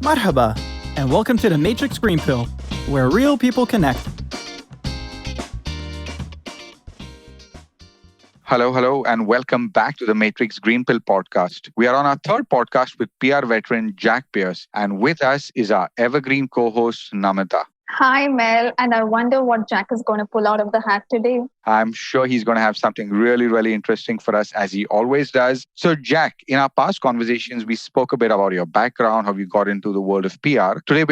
Marhaba, and welcome to the Matrix Green Pill, where real people connect. Hello, and welcome back to the Matrix Green Pill podcast. We are on our third podcast with PR veteran Jack Pearce, and with us is our evergreen co-host Namita. Hi, Mel, and I wonder what Jack is going to pull out of the hat today. I'm sure he's going to have something really interesting for us, as he always does. So, Jack, in our past conversations, we spoke a bit about your background, how you got into the world of PR. Today,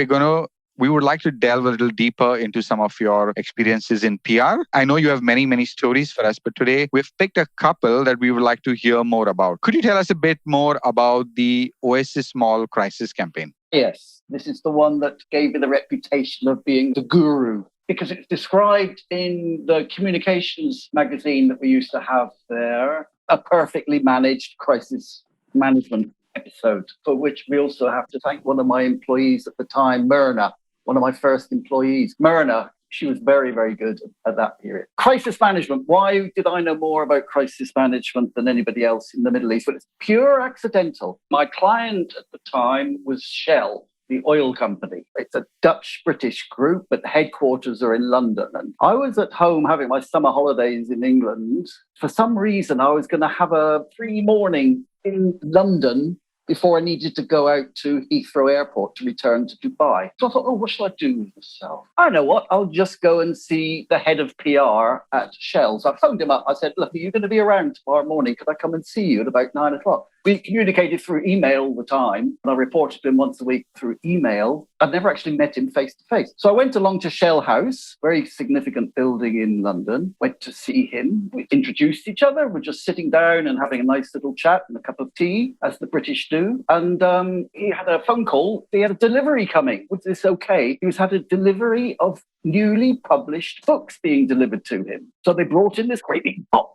we would like to delve a little deeper into some of your experiences in PR. I know you have many stories for us, but today we've picked a couple that we would like to hear more about. Could you tell us a bit more about the Oasis Mall Crisis campaign? Yes, this is the one that gave me the reputation of being the guru, because it's described in the communications magazine that we used to have there, a perfectly managed crisis management episode, for which we also have to thank one of my employees at the time, Myrna, one of my first employees. Myrna, she was very good at that period. Crisis management. Why did I know more about crisis management than anybody else in the Middle East? Well, it's pure accidental. My client at the time was Shell, the oil company. It's a Dutch-British group, but the headquarters are in London. And I was at home having my summer holidays in England. For some reason, I was going to have a free morning in London before I needed to go out to Heathrow Airport to return to Dubai. So I thought, what shall I do with myself? I know what, I'll just go and see the head of PR at Shell. So I phoned him up. I said, look, are you going to be around tomorrow morning? Could I come and see you at about 9 o'clock? We communicated through email all the time, and I reported to him once a week through email. I'd never actually met him face to face. So I went along to Shell House, very significant building in London, went to see him. We introduced each other. We're just sitting down and having a nice little chat and a cup of tea, as the British do. And he had a phone call. He had a delivery coming. Was this okay? He had a delivery of newly published books being delivered to him. So they brought in this great big box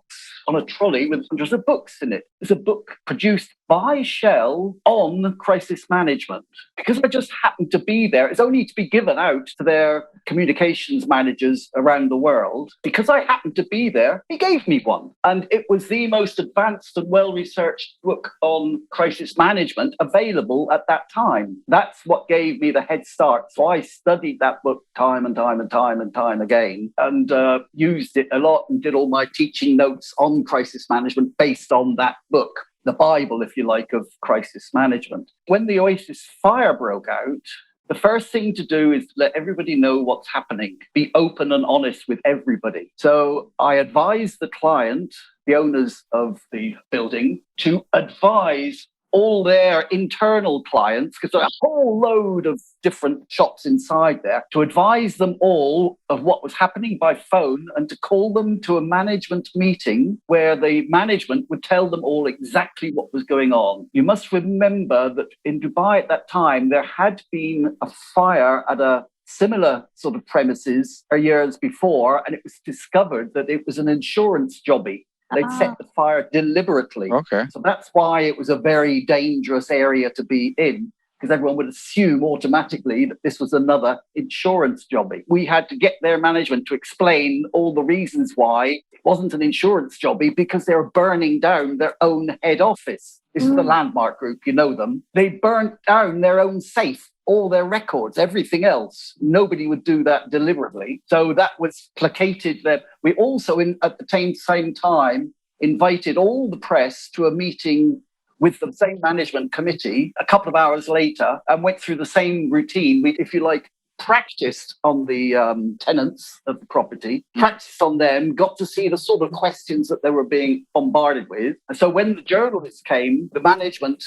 on a trolley with hundreds of books in it. It's a book produced by Shell on crisis management. Because I just happened to be there, it's only to be given out to their communications managers around the world. Because I happened to be there, he gave me one. And it was the most advanced and well-researched book on crisis management available at that time. That's what gave me the head start. So I studied that book time and time again, and used it a lot and did all my teaching notes on crisis management based on that book, the Bible, if you like, of crisis management. When the Oasis fire broke out, the first thing to do is let everybody know what's happening. Be open and honest with everybody. So I advised the client, the owners of the building, to advise all their internal clients, because there are a whole load of different shops inside there, to advise them all of what was happening by phone and to call them to a management meeting where the management would tell them all exactly what was going on. You must remember that in Dubai at that time, there had been a fire at a similar sort of premises years before, and it was discovered that it was an insurance jobby. They'd set the fire deliberately. Okay. So that's why it was a very dangerous area to be in, because everyone would assume automatically that this was another insurance jobby. We had to get their management to explain all the reasons why it wasn't an insurance jobby, because they were burning down their own head office. This is the Landmark Group, you know them. They burnt down their own safe, all their records, everything else. Nobody would do that deliberately. So that was placated there. We also, at the same time, invited all the press to a meeting with the same management committee a couple of hours later and went through the same routine. We, if you like, practiced on the tenants of the property, practiced on them, got to see the sort of questions that they were being bombarded with. And so when the journalists came, the management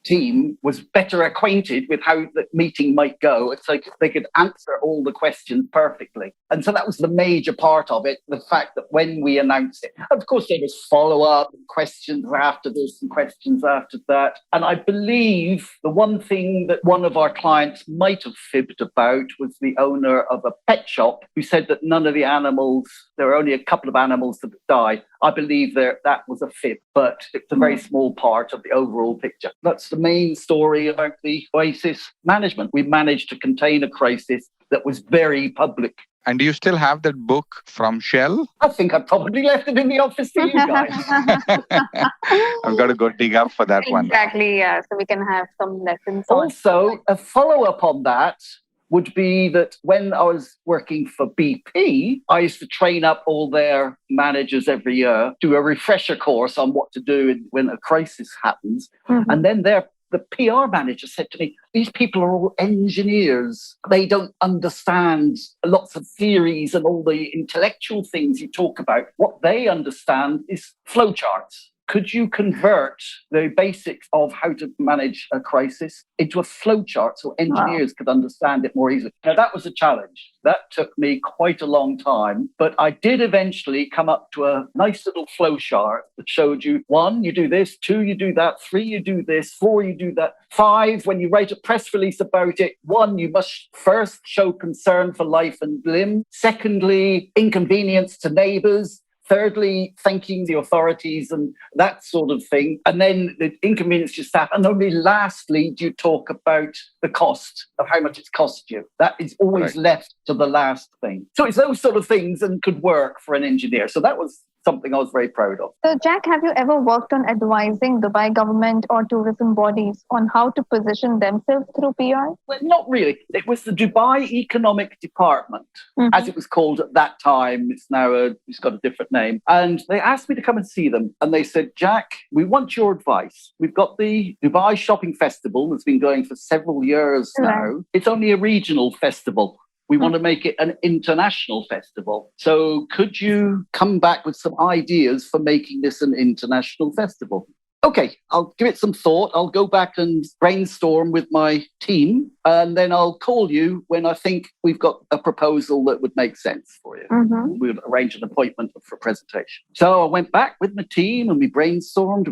team was better acquainted with how the meeting might go. It's like they could answer all the questions perfectly. And so that was the major part of it, the fact that when we announced it, of course, there was follow-up and questions after this and questions after that. And I believe the one thing that one of our clients might have fibbed about was the owner of a pet shop who said that none of the animals, there were only a couple of animals that died. I believe that was a fib, but it's a very small part of the overall picture. That's the main story about the Oasis management. We managed to contain a crisis that was very public And do you still have that book from Shell? I think I probably left it in the office for you guys. I've got to go dig up for that one. Exactly, yeah. So we can have some lessons on. Also, a follow-up on that would be that when I was working for BP, I used to train up all their managers every year, do a refresher course on what to do when a crisis happens. Mm-hmm. And then the PR manager said to me, these people are all engineers. They don't understand lots of theories and all the intellectual things you talk about. What they understand is flowcharts. Could you convert the basics of how to manage a crisis into a flowchart so engineers could understand it more easily? Now, that was a challenge. That took me quite a long time, but I did eventually come up to a nice little flowchart that showed you 1, you do this, 2, you do that, 3, you do this, 4, you do that, 5, when you write a press release about it, 1, you must first show concern for life and limb. Secondly, inconvenience to neighbours. Thirdly, thanking the authorities and that sort of thing. And then the inconvenience to staff. And only lastly, do you talk about the cost of how much it's cost you. That is always left to the last thing. So it's those sort of things and could work for an engineer. So that was something I was very proud of. So, Jack, have you ever worked on advising Dubai government or tourism bodies on how to position themselves through PR? Well, not really. It was the Dubai Economic Department, as it was called at that time. It's now it's got a different name. And they asked me to come and see them. And they said, Jack, we want your advice. We've got the Dubai Shopping Festival that's been going for several years now. It's only a regional festival. We want to make it an international festival. So could you come back with some ideas for making this an international festival? Okay, I'll give it some thought. I'll go back and brainstorm with my team, and then I'll call you when I think we've got a proposal that would make sense for you. We'll arrange an appointment for a presentation. So I went back with my team and we brainstormed.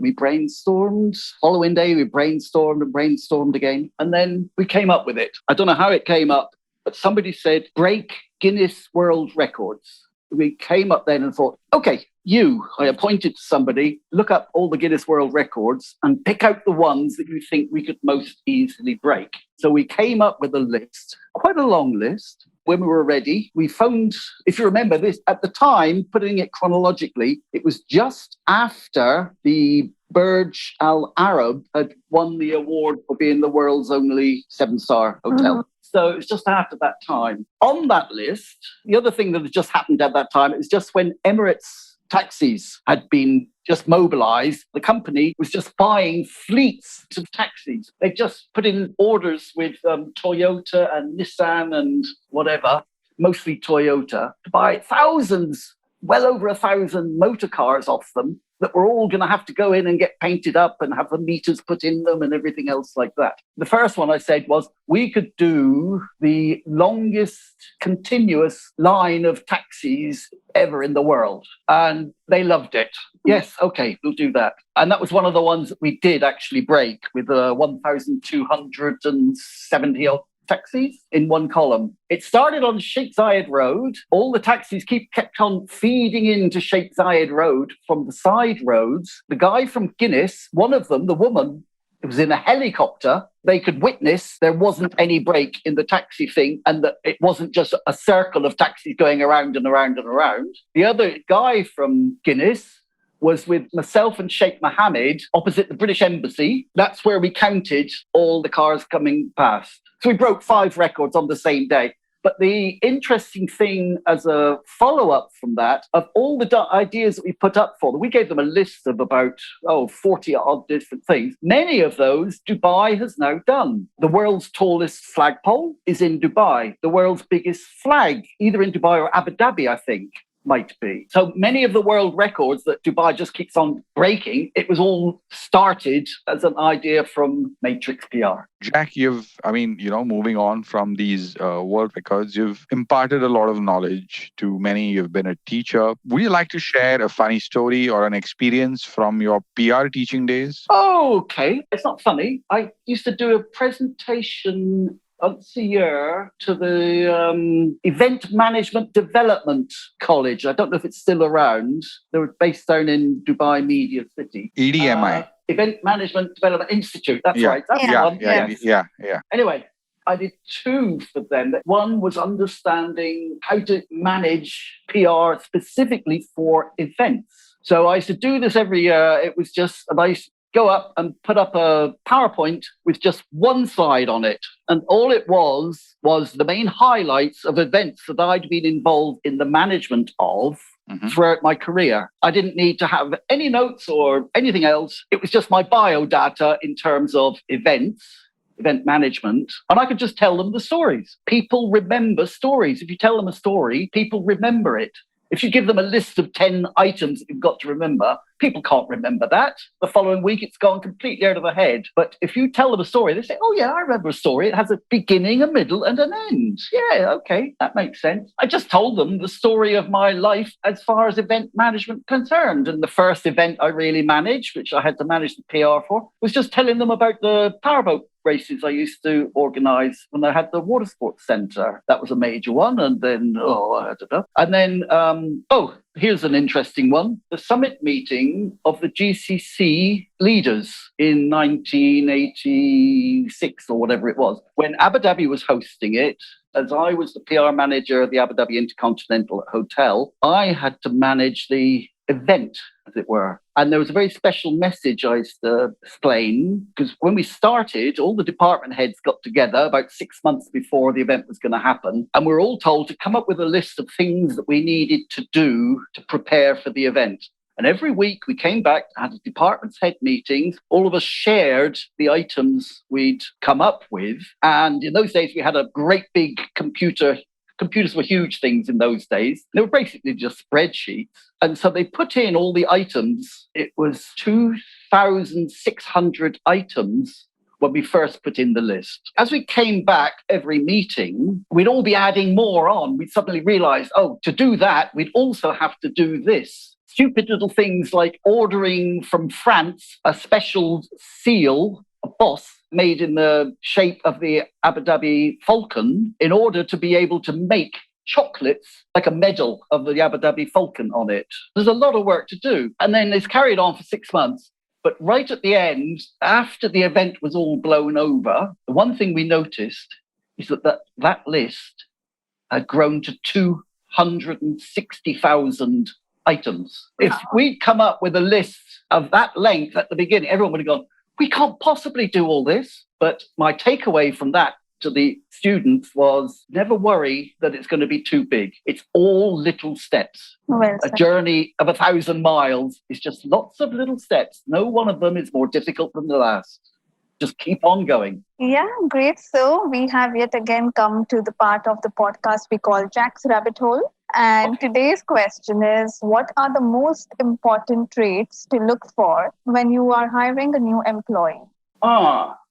Following day, we brainstormed again. And then we came up with it. I don't know how it came up, but somebody said, break Guinness World Records. We came up then and thought, okay, I appointed somebody, look up all the Guinness World Records and pick out the ones that you think we could most easily break. So we came up with a list, quite a long list. When we were ready, we phoned, if you remember this, at the time, putting it chronologically, it was just after the Burj Al Arab had won the award for being the world's only 7-star hotel. So it was just after that time. On that list, the other thing that had just happened at that time, it was just when Emirates taxis had been just mobilized. The company was just buying fleets of taxis. They just put in orders with Toyota and Nissan and whatever, mostly Toyota, to buy thousands, well over 1,000 motor cars off them that were all going to have to go in and get painted up and have the meters put in them and everything else like that. The first one I said was, we could do the longest continuous line of taxis ever in the world. And they loved it. Yes, okay, we'll do that. And that was one of the ones that we did actually break with 1,270 odd taxis in one column. It started on Sheikh Zayed Road. All the taxis kept on feeding into Sheikh Zayed Road from the side roads. The guy from Guinness, one of them, the woman, was in a helicopter. They could witness there wasn't any break in the taxi thing and that it wasn't just a circle of taxis going around and around and around. The other guy from Guinness was with myself and Sheikh Mohammed opposite the British Embassy. That's where we counted all the cars coming past. So we broke 5 records on the same day. But the interesting thing as a follow-up from that, of all the ideas that we put up for them, we gave them a list of about 40 odd different things. Many of those Dubai has now done. The world's tallest flagpole is in Dubai. The world's biggest flag, either in Dubai or Abu Dhabi, I think, might be. So many of the world records that Dubai just keeps on breaking, it was all started as an idea from Matrix PR. Jack, moving on from these world records, you've imparted a lot of knowledge to many. You've been a teacher. Would you like to share a funny story or an experience from your PR teaching days? Okay. It's not funny. I used to do a presentation once a year to the Event Management Development College. I don't know if it's still around. They were based down in Dubai Media City. EDMI. Event Management Development Institute. That's right. That's the one. Yeah. Anyway, I did two for them. One was understanding how to manage PR specifically for events. So I used to do this every year. It was just, and I used to go up and put up a PowerPoint with just one slide on it. And all it was the main highlights of events that I'd been involved in the management of throughout my career. I didn't need to have any notes or anything else. It was just my biodata in terms of event management, and I could just tell them the stories. People remember stories. If you tell them a story, people remember it. If you give them a list of 10 items that you've got to remember, people can't remember that. The following week, it's gone completely out of their head. But if you tell them a story, they say, oh, yeah, I remember a story. It has a beginning, a middle, and an end. Yeah, okay, that makes sense. I just told them the story of my life as far as event management concerned. And the first event I really managed, which I had to manage the PR for, was just telling them about the powerboat races I used to organise when I had the water sports centre. That was a major one. And then, here's an interesting one. The summit meeting of the GCC leaders in 1986 or whatever it was, when Abu Dhabi was hosting it. As I was the PR manager of the Abu Dhabi Inter-Continental Hotel, I had to manage the event, as it were. And there was a very special message I used to explain, because when we started, all the department heads got together about 6 months before the event was going to happen. And we were all told to come up with a list of things that we needed to do to prepare for the event. And every week we came back, had a department's head meetings. All of us shared the items we'd come up with. And in those days, we had a great big computer. Computers were huge things in those days. They were basically just spreadsheets. And so they put in all the items. It was 2,600 items when we first put in the list. As we came back every meeting, we'd all be adding more on. We'd suddenly realize, to do that, we'd also have to do this. Stupid little things like ordering from France a special seal, a boss, made in the shape of the Abu Dhabi Falcon in order to be able to make chocolates like a medal of the Abu Dhabi Falcon on it. There's a lot of work to do. And then it's carried on for 6 months. But right at the end, after the event was all blown over, the one thing we noticed is that list had grown to 260,000 items. If we'd come up with a list of that length at the beginning, everyone would have gone, we can't possibly do all this. But my takeaway from that to the students was never worry that it's going to be too big. It's all little steps. Well said. A journey of 1,000 miles is just lots of little steps. No one of them is more difficult than the last. Just keep on going. Yeah, great. So we have yet again come to the part of the podcast we call Jack's Rabbit Hole. And today's question is, what are the most important traits to look for when you are hiring a new employee?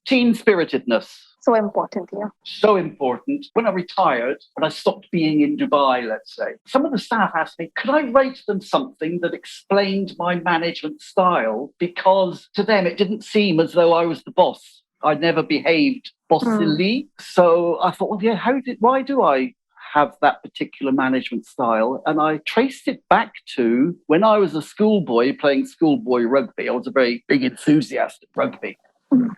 Team-spiritedness. So important, yeah. So important. When I retired, when I stopped being in Dubai, let's say, some of the staff asked me, could I write them something that explained my management style? Because to them, it didn't seem as though I was the boss. I'd never behaved bossily. So I thought, why do I have that particular management style? And I traced it back to when I was a schoolboy playing schoolboy rugby. I was a very big enthusiast of rugby.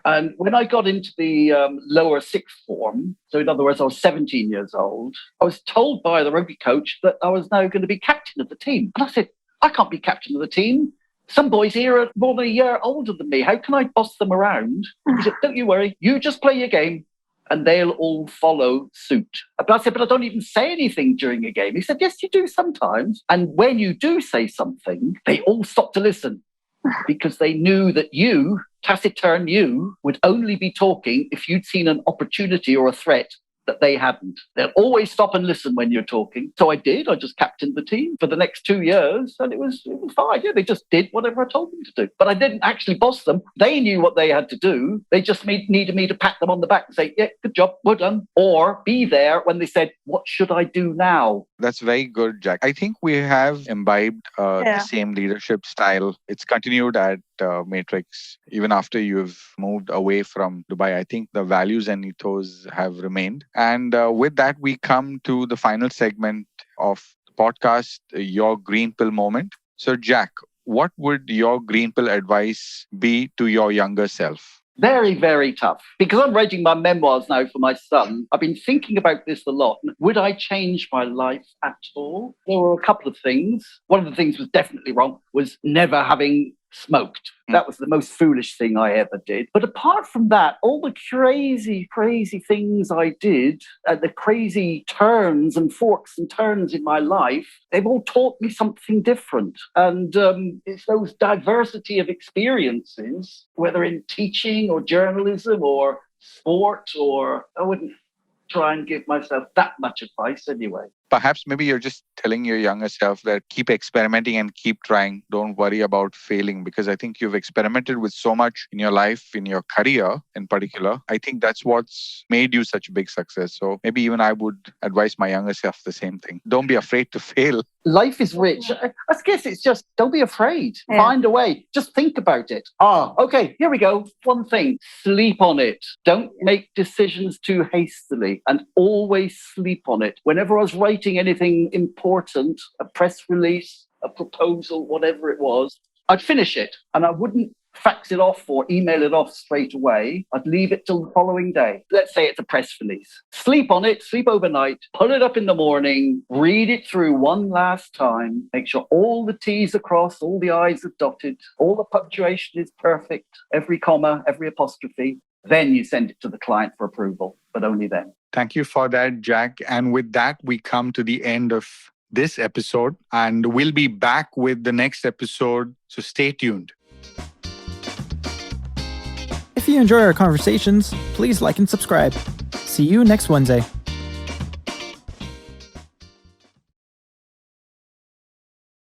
And when I got into the lower sixth form, so in other words, I was 17 years old, I was told by the rugby coach that I was now going to be captain of the team. And I said, I can't be captain of the team. Some boys here are more than a year older than me. How can I boss them around? He said, don't you worry. You just play your game and they'll all follow suit. But I said, but I don't even say anything during a game. He said, yes, you do sometimes. And when you do say something, they all stop to listen because they knew that you, taciturn you, would only be talking if you'd seen an opportunity or a threat that they hadn't. They'll always stop and listen when you're talking. So I did. I just captained the team for the next 2 years, and it was fine. Yeah, they just did whatever I told them to do. But I didn't actually boss them. They knew what they had to do. They just needed me to pat them on the back and say, yeah, good job, well done. Or be there when they said, what should I do now? That's very good, Jack. I think we have imbibed the same leadership style. It's continued at Matrix. Even after you've moved away from Dubai, I think the values and ethos have remained. And with that, we come to the final segment of the podcast, your green pill moment. So, Jack, what would your green pill advice be to your younger self? Very, very tough. Because I'm writing my memoirs now for my son, I've been thinking about this a lot. Would I change my life at all? There were a couple of things. One of the things was definitely wrong, was never having smoked. That was the most foolish thing I ever did. But apart from that, all the crazy, crazy things I did, the crazy turns and forks and turns in my life, they've all taught me something different. And it's those diversity of experiences, whether in teaching or journalism or sport, or I wouldn't try and give myself that much advice anyway. Perhaps maybe you're just telling your younger self that keep experimenting and keep trying. Don't worry about failing, because I think you've experimented with so much in your life, in your career in particular. I think that's what's made you such a big success. So maybe even I would advise my younger self the same thing. Don't be afraid to fail. Life is rich. I guess it's just don't be afraid. Yeah. Find a way. Just think about it. Okay, here we go. One thing. Sleep on it. Don't make decisions too hastily, and always sleep on it. Whenever I was writing anything important, a press release, a proposal, whatever it was, I'd finish it and I wouldn't fax it off or email it off straight away. I'd leave it till the following day. Let's say it's a press release. Sleep on it, sleep overnight, pull it up in the morning, read it through one last time, make sure all the T's are crossed, all the I's are dotted, all the punctuation is perfect, every comma, every apostrophe. Then you send it to the client for approval, but only then. Thank you for that, Jack. And with that, we come to the end of this episode, and we'll be back with the next episode. So stay tuned. If you enjoy our conversations, please like and subscribe. See you next Wednesday.